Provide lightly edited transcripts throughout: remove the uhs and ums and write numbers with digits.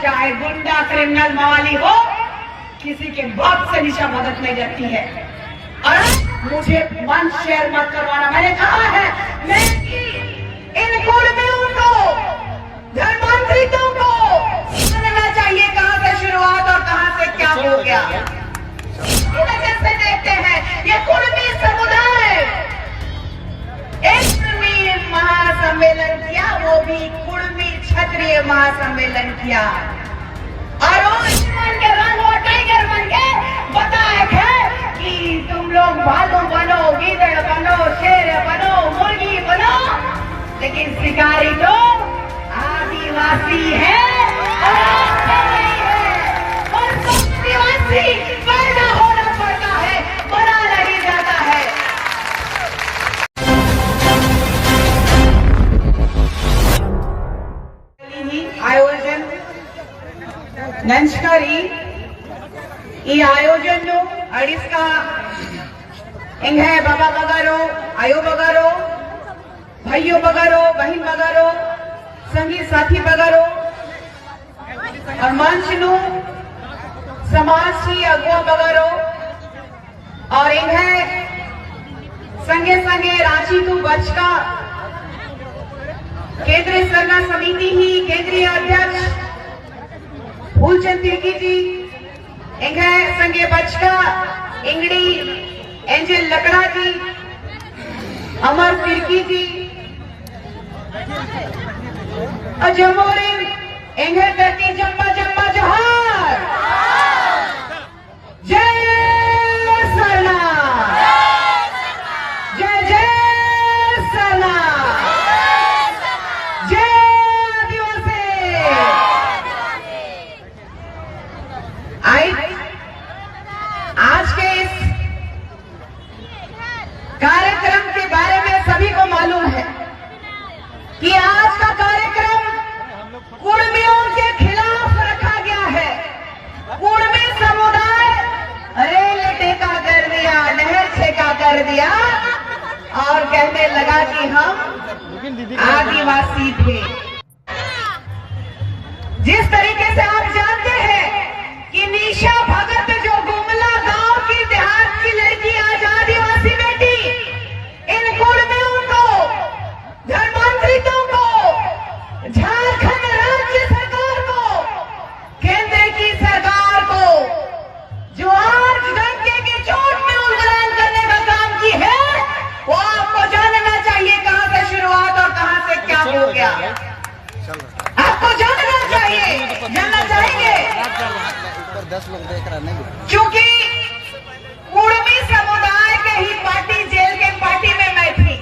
चाहे गुंडा क्रिमिनल मवाली हो, किसी के बाप से निशा भगत नहीं जाती है। और मुझे मंच शेयर मत करवाना, मैंने कहा है मैं इन कुर्मियों को, धर्मांतरितों को जानना चाहिए कहां से शुरुआत और कहां से क्या हो गया। जैसे देखते हैं ये कुर्मी समुदाय एक महासम्मेलन किया, वो भी कुर्मी क्षत्रिय महासम्मेलन किया, और के रंग और टाइगर बन के बताया है कि तुम लोग भालू बनो, गीदड़ बनो, शेर बनो, मुर्गी बनो, लेकिन शिकारी तो आदिवासी है और नहीं है। और आदिवासी पैदा होना पड़ता है, बना नहीं जाता है। आयोजन नंचकारी ಈ ಆಯೋಜನ ಅಡಿಸ್ಕ ಹೆಂಗ है बाबा बगारो, आयो बगारो, भाइयों बगारो, बहन बगारो, संगी साथी बगारो और मंच नु समाज की अगुआ बगारो और हिंग है संगे संगे रांची तू बचका केंद्रीय सरना समिति ही केंद्रीय अध्यक्ष फूलचंद तिर्की जी, इंग है संगे बचका इंगड़ी एंजल लकड़ा जी, अमर तिर्की जी, अजमोरिन इंग है धरती जम्बा जम्बा जोहार, जय सरना, जय जय सरना, जय आदिवासी। आज के इस कार्यक्रम के बारे में सभी को मालूम है कि आज का कार्यक्रम कुर्मियों के खिलाफ रखा गया है। कुर्मी समुदाय रेल टेका कर दिया, नहर छेका कर दिया और कहने लगा कि हम आदिवासी थे। जिस तरीके से आप जानते हैं कि निशा भगत जो गुमला गांव की देहात की लड़की आज आदिवासी बेटी, इन कुर्मियों को, धर्मांतरितों को, झारखंड राज्य सरकार को, केंद्र की सरकार को जो आज डंके की चोट में उंगलान करने का काम की है, वो आपको जानना चाहिए कहां से शुरुआत और कहां से क्या हो गया। आपको जानना चाहिए, जानना चाहेंगे 10 लोग देख रहे नहीं, क्योंकि कुर्मी समुदाय के ही पार्टी जेल के पार्टी में मैं थी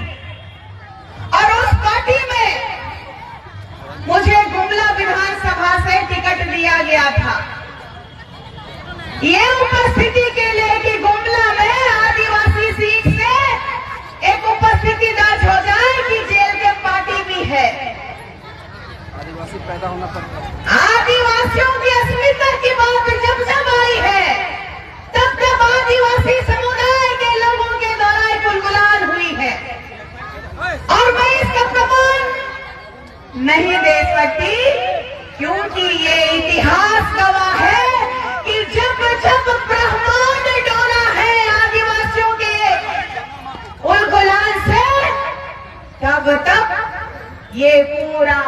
और उस पार्टी में मुझे गुमला विधानसभा से टिकट दिया गया था। ये उपस्थिति के लिए कि गुमला में आदिवासी सीट से एक उपस्थिति दर्ज हो जाए कि जेल के पार्टी भी है। आदिवासी पैदा होना पड़ता है। आदिवासियों की अस्मिता की बात जब जब आई है, तब तब आदिवासी समुदाय के लोगों के द्वारा गुलगुलान हुई है और मैं इसका प्रमाण नहीं दे सकती, क्योंकि ये इतिहास गवाह है कि जब जब ब्रह्मांड डोला है आदिवासियों के गुलगुलान से, तब तब ये पूरा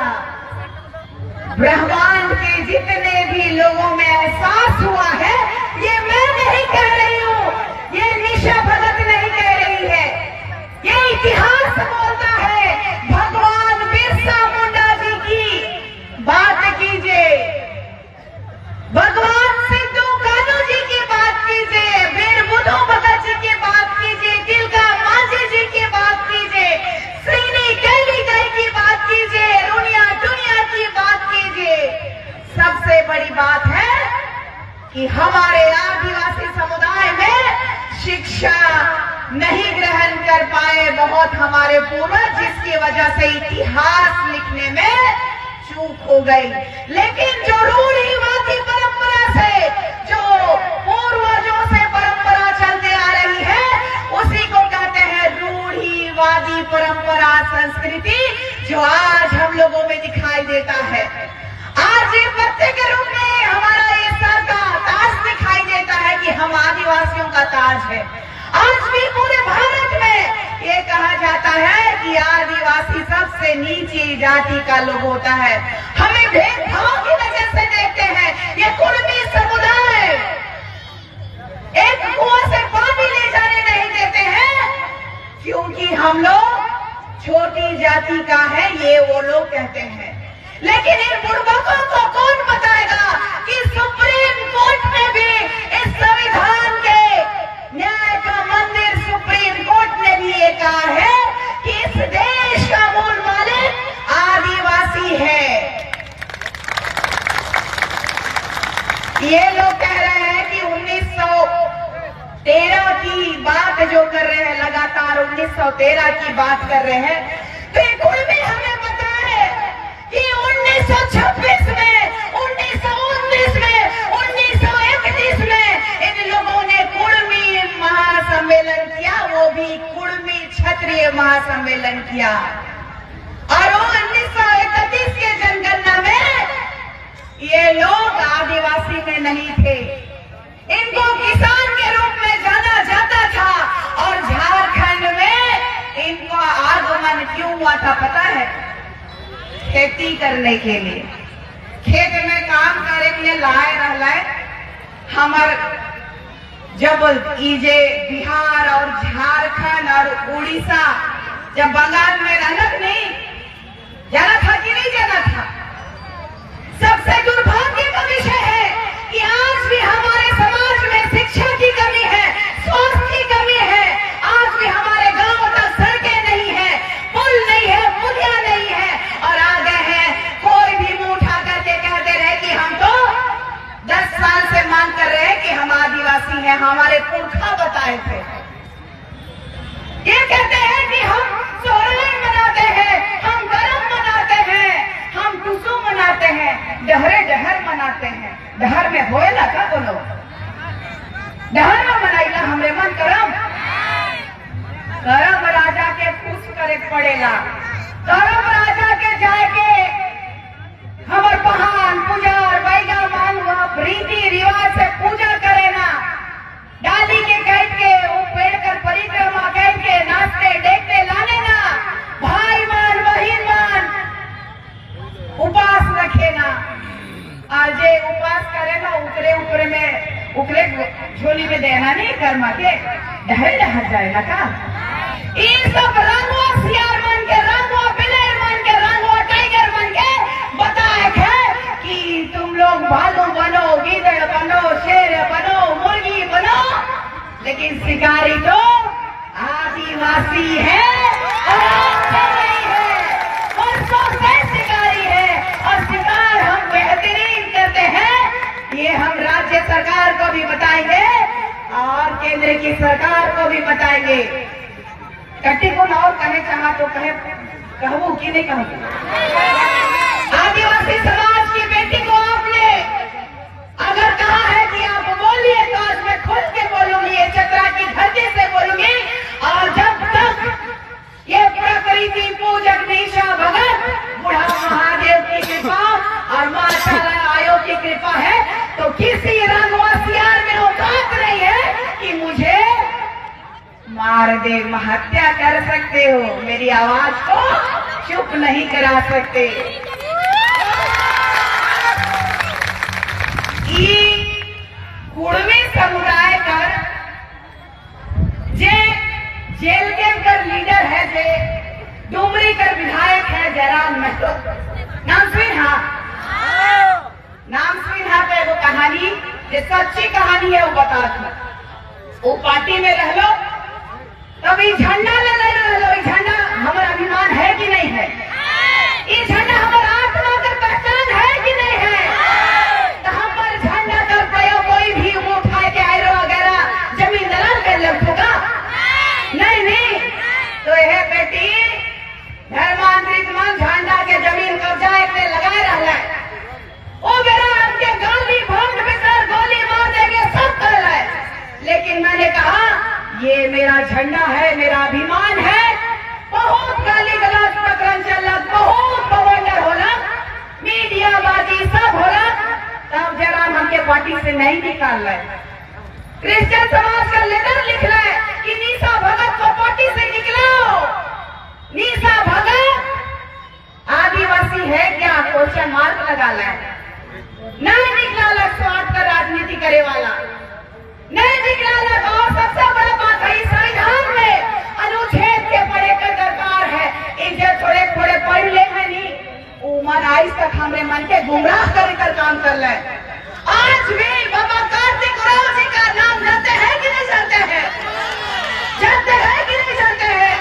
ब्रह्मांड के जितने भी लोगों में एहसास हुआ है, ये मैं नहीं कह रही हूँ, ये निशा भगत नहीं कह रही है, ये इतिहास बोलता है। भगवान बिरसा मुंडा जी की बात कीजिए, भगवान सिद्धू कान्हू जी की बात कीजिए, वीर बुद्धू भगत जी की बात कीजिए, तिलका मांझी जी की बात कीजिए, श्रीनी कैलीकई की बात कीजिए, रुनिया दुनिया की बात कीजिए। सबसे बड़ी बात है कि हमारे आदिवासी समुदाय में शिक्षा नहीं ग्रहण कर पाए बहुत हमारे पूर्वज, जिसकी वजह से इतिहास लिखने में चूक हो गई। लेकिन जो रूढ़िवादी परंपरा से, जो पूर्वजों से परंपरा चलते आ रही है, उसी को कहते हैं रूढ़िवादी परंपरा संस्कृति, जो आज हम लोगों में दिखाई देता है। आज ये बच्चे के रूप जाति का लोग होता है, हमें भेदभाव की नजर से देखते हैं। ये कुर्मी समुदाय एक कुआं से पानी ले जाने नहीं देते हैं, क्योंकि हम लोग छोटी जाति का है, ये वो लोग कहते हैं। लेकिन इन बुड़बकों को कौन बताएगा कि सुप्रीम कोर्ट में भी इस संविधान के न्याय का मंदिर सुप्रीम कोर्ट ने भी ये कहा है कि इस देश का मूल मालिक आदिवासी है। ये लोग कह रहे हैं कि 1913 की बात जो कर रहे हैं, लगातार 1913 की बात कर रहे हैं, तो ये कुर्मी हमें पता है कि 1926 में, 1919 में, 1931 में इन लोगों ने कुर्मी महासम्मेलन किया, वो भी कुर्मी क्षत्रिय महासम्मेलन किया। और 1931 के जनगणना में ये लोग आदिवासी में नहीं थे, इनको किसान के रूप में जाना जाता था। और झारखंड में इनका आगमन क्यों हुआ था पता है? खेती करने के लिए, खेत में काम करे के लिए लाए रहलाए। हमार जब इजे बिहार और झारखंड और उड़ीसा जब बंगाल में रहलक नहीं, जाना था कि नहीं जाना था? सबसे दुर्भाग्य का विषय है कि आज भी हमारे समाज में शिक्षा की कमी है, स्वास्थ्य की कमी है। आज भी हमारे गांव तक सड़कें नहीं है, पुल नहीं है, पुलिया नहीं है। और आ गए हैं, कोई भी मुंह उठा करके कहते रहे कि हम तो 10 साल से मांग कर रहे हैं कि हम आदिवासी हैं, हमारे पुरखा बताए थे। ये कहते हैं कि हम सोहराय मनाते हैं, हम गरम मनाते हैं, हम टुसू मनाते हैं, डहरे डहर मनाते हैं। डहर में होएला का बोलो? डहर में मनाइला हमरे मन करम करम राजा के खुश करे पड़ेला। करम राजा के जाके हमर पहान पुजार बैगा मांगवा रीति रिवाज से पूजा करे ना, डाली के कैद के वो पेड़ कर परिक्रमा कैद के नाचते देखते लाने ना, भाई मान बहिन मान उपास रखे ना। आज उपास करे ना, उकरे में उकरे झोली में देना नहीं, कर्मा के डहर डहर जाएगा का। इन सब रंगवा सियार मन के, रंगवा बिलेर मन के, रंगवा टाइगर मन के बताए है कि तुम लोग भालू बनो, गीदड़ बनो, शेर बनो, मुर्गी बनो, लेकिन शिकारी तो आदिवासी है और आपसे नहीं है, वर्षों से शिकारी है। और शिकार हम बेहतरीन करते हैं, ये हम राज्य सरकार को भी बताएंगे और केंद्र की सरकार को भी बताएंगे। कट्टी को और कहे चाहा तो कहे, कहूँ कि नहीं कहूँ? आदिवासी समाज की बेटी को आपने अगर कहा है कि आप बोलिए तो आज मैं खुल के बोलूंगी, ये चतरा की धरती से बोलूंगी। और जब तक ये प्रकृति पूजक निशा भगत, बुढ़ा महादेव की कृपा और माँ शाला आयोग की कृपा है, तो किसी रंगवासियार में औकात नहीं है कि मुझे मार दे, हत्या कर सकते हो, मेरी आवाज को चुप नहीं करा सकते। कुर्मी समुदाय कर जे जेल के अंदर लीडर है, जे डुमरी कर विधायक है जयराम महतो, नाम सुन? हाँ, नाम सुन? हाँ, तो वो कहानी जो सच्ची कहानी है वो बता दो। वो पार्टी में रह लो, तभी झंडा ले रह लो। झंडा हमारा अभिमान है कि नहीं है? ये झंडा हमारा आत्मा का पहचान है कि नहीं है? तो हम पर झंडा कर पायो कोई भी उठाए के आयरो वगैरह जमीन दलाल कर लगेगा? नहीं नहीं। तो यह बेटी धर्मांतरित मन झंडा के जमीन कब्जा इतने लगाए रहा है, वो मेरा आपके गाली भंड बिसर गोली मार देंगे, सब कर रहा है। लेकिन मैंने कहा ये मेरा झंडा है, मेरा अभिमान है। बहुत गाली गलौज प्रकरण चल, बहुत बवंडर होला, मीडिया बाजी सब होला, तब जयराम हमके पार्टी से नहीं निकाल रहे। क्रिश्चियन समाज का लेटर लिख रहा है कि निशा भगत को पार्टी से निकलाओ। निशा भगत आदिवासी है क्या, क्वेश्चन मार्क लगा ले। नहीं निकला लग स्वार्थ का राजनीति करे वाला, नहीं निकला लग। और सबसे बड़ा बात है इस संविधान में अनुच्छेद के पढ़े का दरकार है। इनके थोड़े थोड़े पढ़ ले है नहीं, उमर आइस तक हमारे मन के गुमराह कर काम कर ले। आज भी बाबा कार्तिक उरांव जी का नाम जानते हैं कि नहीं जानते हैं, जानते हैं कि नहीं जानते हैं।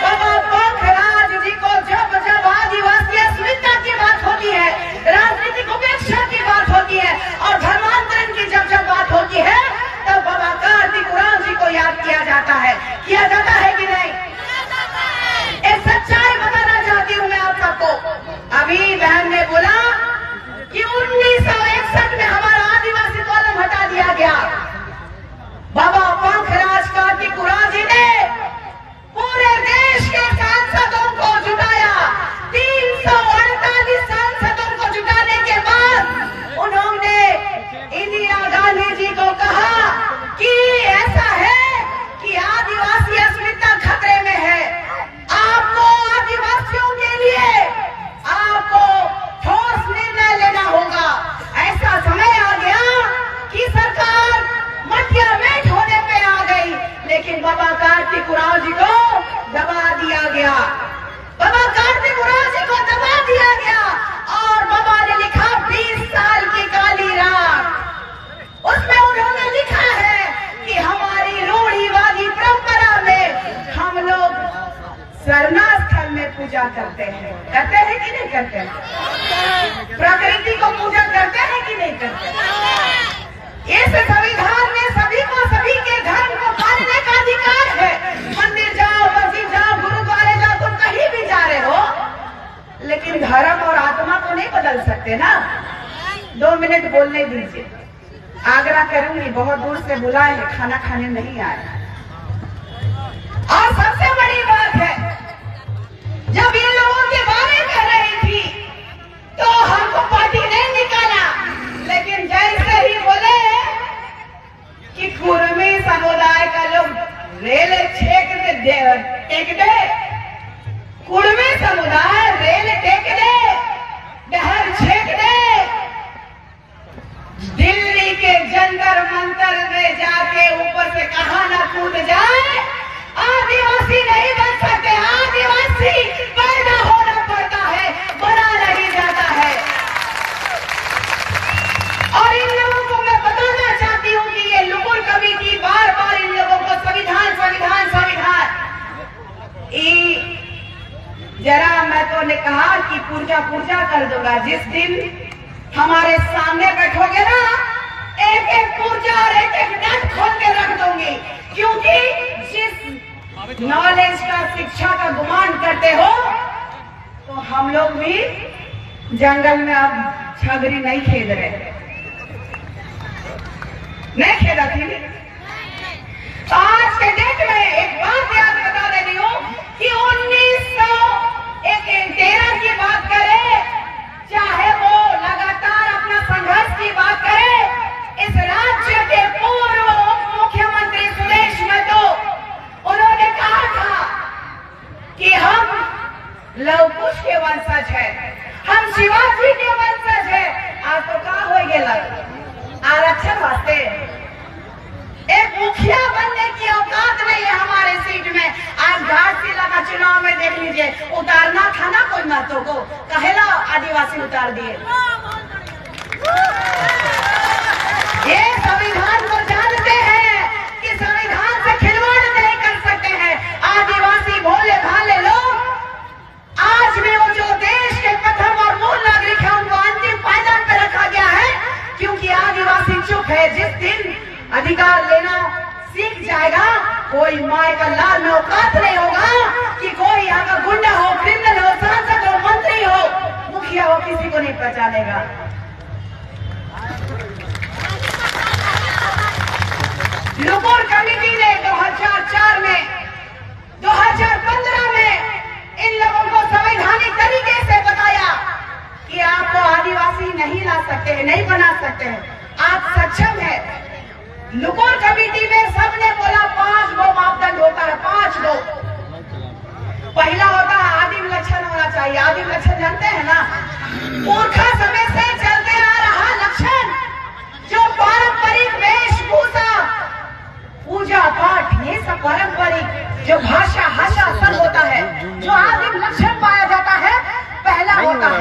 बाबा पंखराज जी को जब जब आदिवासी अस्मिता की बात होती है, राजनीतिक उपेक्षा की बात होती है और धर्मांतरण की जब जब बात होती है, तब बाबा कार्तिक उरांव जी को याद किया जाता है कि नहीं। एक सच्चाई बताना चाहती हूँ मैं आप सबको। अभी बहन ने बोला कि 1961 में हमारा आदिवासी कॉलम हटा दिया गया। बाबा पंखराज कार्तिक उरांव जी ने पूरे देश के सांसदों को जुटाया। 348 सांसदों को जुटाने के बाद उन्होंने इंदिरा गांधी जी को कहा कि ऐसा है कि आदिवासी अस्मिता खतरे में है, आपको आदिवासियों के लिए आपको ठोस निर्णय लेना होगा। ऐसा समय आ गया कि सरकार मटिया मेट होने पे आ गई, लेकिन बाबा कार्तिक उरांव जी को दबा दिया गया। बाबा कार्तिक उरांव जी को दबा दिया गया और बाबा ने लिखा 20 साल की काली रात। उसमें उन्होंने लिखा है कि हमारी रूढ़िवादी परंपरा में हम लोग सरना स्थल में पूजा करते हैं कि नहीं करते हैं? प्रकृति को पूजा करते हैं कि नहीं करते? इस संविधान में सभी को सभी के धर्म को मानने का अधिकार है। मंदिर जाओ, मस्जिद जाओ, गुरुद्वारे जाओ, तुम कहीं भी जा रहे हो, लेकिन धर्म और आत्मा को नहीं बदल सकते ना। 2 मिनट बोलने दीजिए। आग्रह करूंगी, बहुत दूर से बुलाए हैं, खाना खाने नहीं आए। और सबसे बड़ी बात है, जब इन लोगों के बारे में कह रही थी तो हमको पार्टी नहीं निकाला, लेकिन जैसे ही बोले कि कुर्मी समुदाय का लोग रेल टेक दे, कुर्मी समुदाय रेल टेक दे, नहर छेक दे, दिल्ली के जंतर मंतर में जाके ऊपर से कहा ना कूद जाए, आदिवासी नहीं बन सकते। आदिवासी पैदा होना पड़ता है, बना नहीं जाता है। और इन लोगों को मैं बताना चाहती हूँ कि ये लुकुर कमेटी बार बार इन लोगों को संविधान संविधान संविधान, जरा मैं तो ने कहा कि पूजा पूजा कर दूंगा। जिस दिन हमारे सामने बैठोगे ना, एक एक पूजा और एक एक नट खोल के रख दूंगी, क्योंकि जिस नॉलेज का शिक्षा का गुमान करते हो, तो हम लोग भी जंगल में अब छगरी नहीं खेद रहे, नहीं खेदा थी। तो आज के डेट में एक बात याद बता दे रही हूँ कि 1913 की बात करे, चाहे वो लगातार अपना संघर्ष की बात करे, इस राज्य के पूर्व मुख्यमंत्री सुरेश महतो, उन्होंने कहा था कि हम लव कुश के वंशज है, हम शिवाजी के वंशज है। आज तो कहा हो गया आरक्षण वास्ते एक मुखिया बनने की औकात नहीं है हमारे सीट में। आज घाटशिला का चुनाव में देख लीजिए, उतारना था ना कोई महतो को, कहेला आदिवासी उतार दिए। ये संविधान को जानते हैं कि संविधान से खिलवाड़ नहीं कर सकते हैं। आदिवासी भोले भाले लोग आज भी वो जो देश के प्रथम और मूल नागरिक है, उनको अंतिम पायदान पे रखा गया है, क्योंकि आदिवासी चुप है। जिस दिन अधिकार लेना सीख जाएगा, कोई माय का लाल में औकात नहीं होगा कि कोई यहाँ का गुंडा हो, क्रिमिनल हो, सांसद हो, मंत्री हो, मुखिया हो, किसी को नहीं पहचानेगा। लुकुर कमेटी ने 2004 में, 2015 में इन लोगों को संवैधानिक तरीके से बताया कि आपको आदिवासी नहीं ला सकते हैं, नहीं बना सकते हैं, आप सक्षम है। लुकुर कमेटी में सबने बोला 5 गो मापदंड होता है, 5 गो। पहला होता है आदिम लक्षण होना चाहिए। आदिम लक्षण जानते हैं ना,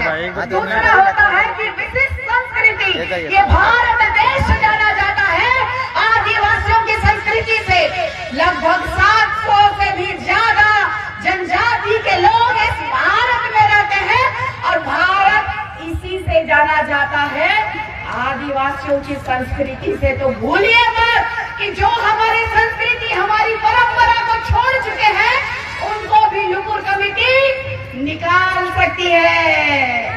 है। दूसरा होता है कि विशिष्ट संस्कृति, ये भारत देश जाना जाता है आदिवासियों की संस्कृति से। लगभग 700 से भी ज्यादा जनजाति के लोग इस भारत में रहते हैं और भारत इसी से जाना जाता है, आदिवासियों की संस्कृति से। तो भूलिए मत कि जो हमारी संस्कृति, हमारी परंपरा को छोड़ चुके हैं, उनको भी लुकुर कमेटी निकाल सकती है।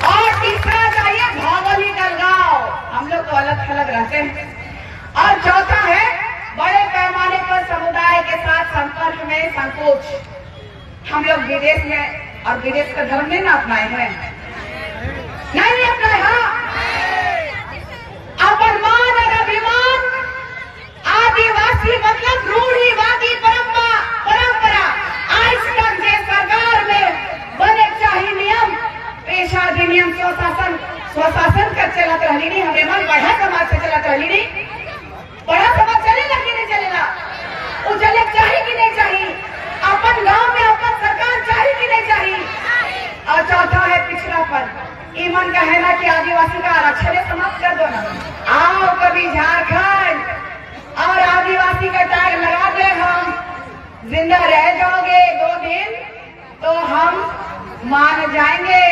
और तीसरा चाहिए भौगोलिक अलगाव, हम लोग तो अलग थलग रहते हैं। और चौथा है बड़े पैमाने पर समुदाय के साथ संपर्क में संकोच। हम लोग विदेश में और विदेश का धर्म नहीं ना अपनाए हैं, नहीं अपनाए। हाँ, अपन मान और अभिमान, आदिवासी मतलब रूढ़िवादी परंपरा। आज तक जे सरकार में बने चाहिए नियम, पेशा अधिनियम, स्वशासन कर चलत रही नहीं। हमें मन बढ़ा समाज से चलत रही नहीं। बड़ा समाज चलेगा कि नहीं चलेगा? वो चले चाहिए कि नहीं चाहिए? अपन गांव में अपन सरकार चाहिए कि नहीं चाहिए? और चौथा है पिछड़ापन। ईमन का है ना कि आदिवासी का आरक्षण समाप्त कर दो ना। आओ कभी झारखंड और आदिवासी का टैग लगा दे, हम जिंदा रह जाओगे 2 दिन तो हम मान जाएंगे।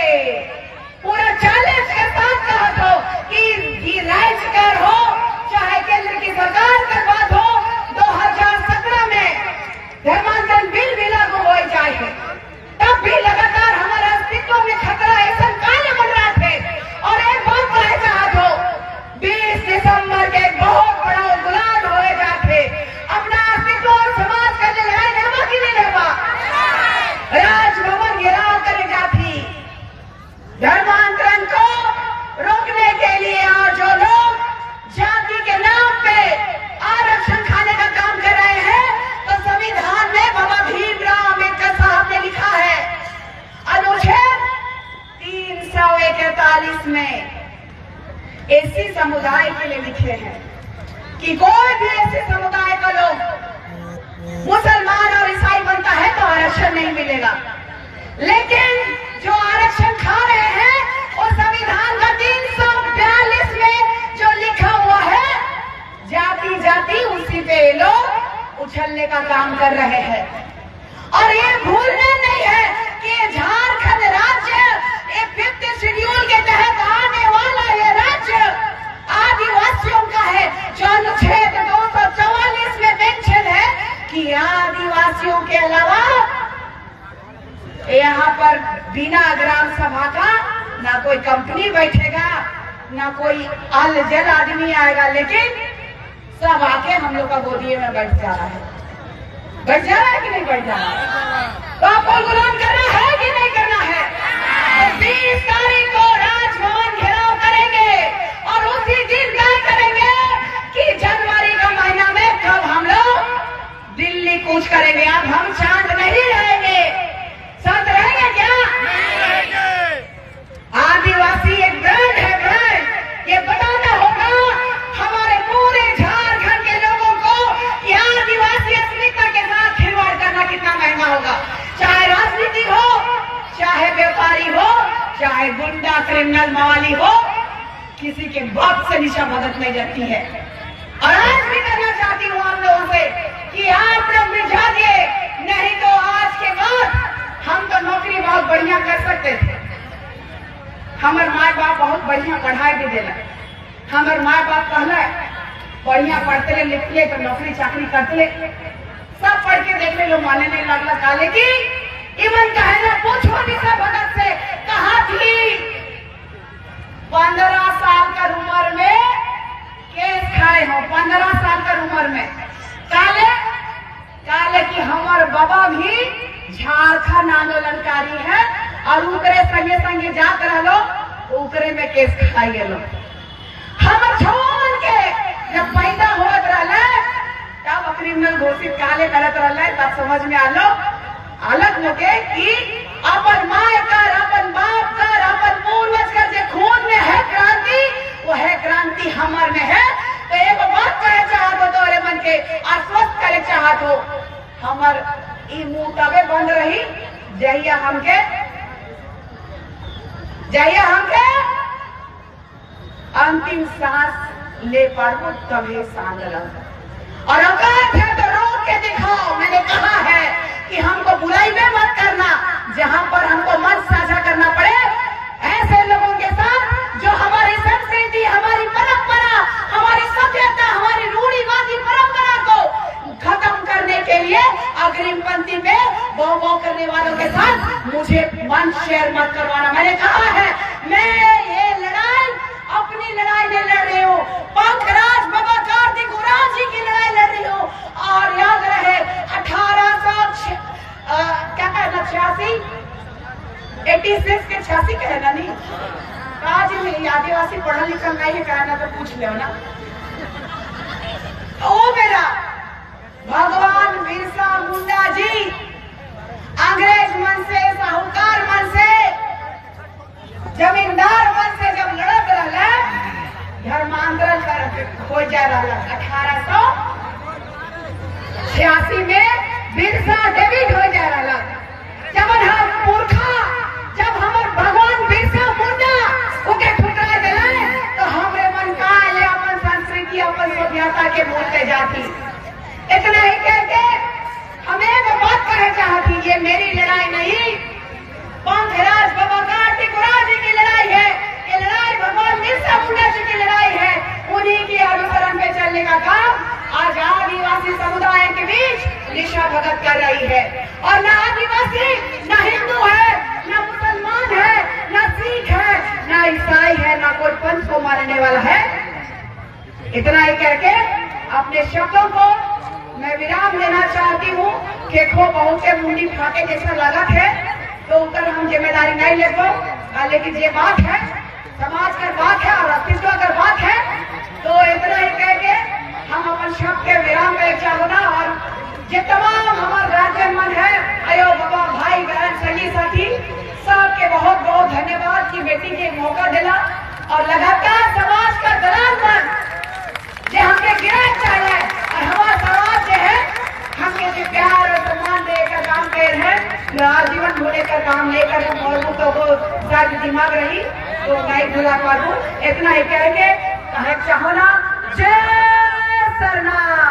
पूरा चैलेंज के साथ कहा तो कि राज्य कर हो चाहे केंद्र की सरकार का बात हो, 2017 में धर्मांतरण बिल भी लागू हो जाए, तब भी लगातार हमारे अस्तित्व में खतरा ऐसा काले बन रहा थे। और एक बात कहना चाहत हो, 20 दिसंबर के बहुत बड़ा गुलाल हो जाते, अपना अस्तित्व और समाज का लड़ाई रहवा कि नहीं रहवा, राजभवन घेराव करे जाती धर्मांतरण को रोकने के लिए। और जो लोग जाति के नाम पे आरक्षण खाने का काम कर रहे हैं, तो संविधान में बाबा भीमराव अम्बेडकर साहब ने लिखा है अनुच्छेद 341 में एसी समुदाय के लिए लिखे हैं कि कोई भी ऐसे समुदाय का लोग मुसलमान और ईसाई बनता है तो आरक्षण नहीं मिलेगा। लेकिन जो आरक्षण खा रहे हैं वो संविधान का 342 में जो लिखा हुआ है, जाति जाति उसी पे लोग उछलने का काम कर रहे हैं। और ये भूलना नहीं है कि झारखंड राज्य एक 5th शेड्यूल के तहत आने वाला ये राज्य आदिवासियों का है, जो अनुच्छेद 244 में मेंशन है कि आदिवासियों के अलावा यहाँ पर बिना ग्राम सभा का ना कोई कंपनी बैठेगा, ना कोई अल जल आदमी आएगा, लेकिन सब आके हम लोग का गोदिए में बैठ जा रहा है। बैठ जा रहा है कि नहीं बैठ जा रहा है? तो आपको गुलाम करना है कि नहीं करना है? तो 20 तारीख को राजभवन घेराव करेंगे और उसी दिन तय करेंगे कि जनवरी का महीना में कब हम लोग दिल्ली कूच करेंगे। अब हम शांत नहीं रहेंगे। शांत रहेंगे क्या? आदिवासी एक ब्रांड है, ब्रांड। ये बताना होगा हमारे पूरे झारखंड के लोगों को कि आदिवासी अस्मिता के साथ खिलवाड़ करना कितना महंगा होगा। चाहे राजनीति हो, चाहे व्यापारी हो, चाहे गुंडा क्रिमिनल मवाली हो, किसी के बाप से नीचा मदद नहीं जाती है। और आज भी करना चाहती हूँ आप लोगों से कि आप लोग भी जागिए, नहीं तो आज के बाद हम तो नौकरी बहुत बढ़िया कर सकते थे। हमारे माँ बाप बहुत बढ़िया पढ़ाई भी देला। हमारे माँ बाप कहला बढ़िया पढ़ते ले, लिखते तो नौकरी चाकरी करते ले। सब पढ़ के देख ले, लोग माने नहीं लगला काले की इवन कहे ना पूछो निशा भगत से, कहा थी 15 साल का उम्र में केस खाए हो, 15 साल का उम्र में काले काले की हमारे बाबा भी झारखंड आंदोलनकारी है और उकरे संगे संगे जात रहो, उकरे में केस खाइए लो। हम छोड़ के जब पैदा होत रहा तब क्रिमिनल घोषित काले करत रहा, तब समझ में आलो अलग होके कि अपन माए कर, अपन बाप कर, अपन पूर्वज कर जे खून में है क्रांति, वो है क्रांति हमार में है। तो एक बात कहे चाहत हो तो मन के आश्वस्त करे चाहत हो, हमार ई मुंह तबे बंद रही जहिया हमके जाइए हमके अंतिम सांस ले पाड़ो तभी सांगला और औकात है तो रोक के दिखाओ। मैंने कहा है कि हमको बुराई में मत करना, जहां पर हमको मत साझा करना पड़े ऐसे लोगों के साथ जो हमारी संस्कृति, हमारी परंपरा, हमारी सभ्यता, हमारी रूढ़िवादी परंपरा को खत्म करने के लिए अग्रिम पंक्ति में बौ करने वालों के साथ मुझे मंच शेयर मत करवाना। मैंने कहा है मैं ये लड़ाई अपनी लड़ाई नहीं लड़ रही हूँ, पंकराज बाबा कार्तिक उरांव जी की लड़ाई लड़ रही हूँ। और याद रहे 86 के 86 कहना नहीं, आज में आदिवासी पढ़ा लिखा नहीं है, कहना तो पूछ लो ना। ओ मेरा भगवान बिरसा मुंडा जी अंग्रेज मन से, साहूकार मन से, जमींदार मन से जब लड़त रहा, धर्मांतरण कर हो जा रहा 1886 में बिरसा डेविड हो जा रहा। जब हम मूर्खा, जब हमार भगवान बिरसा मुंडा ओके ठुकरा दिलाए तो हमरे मन का ये अपन संस्कृति, अपन सभ्यता के बोलते जाती। इतना ही कहते हमें वो बात कहे चाहती, ये मेरी लड़ाई नहीं, पंकराज बाबा कार्तिक उरांव जी की लड़ाई है। ये लड़ाई भगवान बिरसा मुंडा जी की लड़ाई है। उन्हीं की अनुसरण पे चलने का काम आज आदिवासी समुदाय के बीच निशा भगत कर रही है। और न आदिवासी, न हिंदू है, न मुसलमान है, न सिख है, न ईसाई है, न कोई पंथ को मारने वाला है। इतना ही कह के अपने शब्दों को मैं विराम देना चाहती हूँ कि खो बहू के मुंडी फाटे जैसा लागत है तो उतर हम जिम्मेदारी नहीं ले पाओ, लेकिन ये बात है, समाज का बात है और अस्तित्व का बात है। तो इतना ही कह के हम अपन शब्द के विराम में चाहूंगा। और ये तमाम हमारे राज्य मन है, अयो बाबा, भाई बहन, सगी साथी, सबके बहुत बहुत धन्यवाद की बेटी के मौका दिला। और लगातार समाज का दलाल मन जो हमके गिराना चाहिए और हमारा समाज जो है हमके जो प्यार और सम्मान देकर काम कर है, आजीवन भूले का काम लेकर मौजूद तो वो सारी दिमाग रही तो नहीं भुला पाऊँ। इतना ही कह के चाहो ना, जय सरनाथ।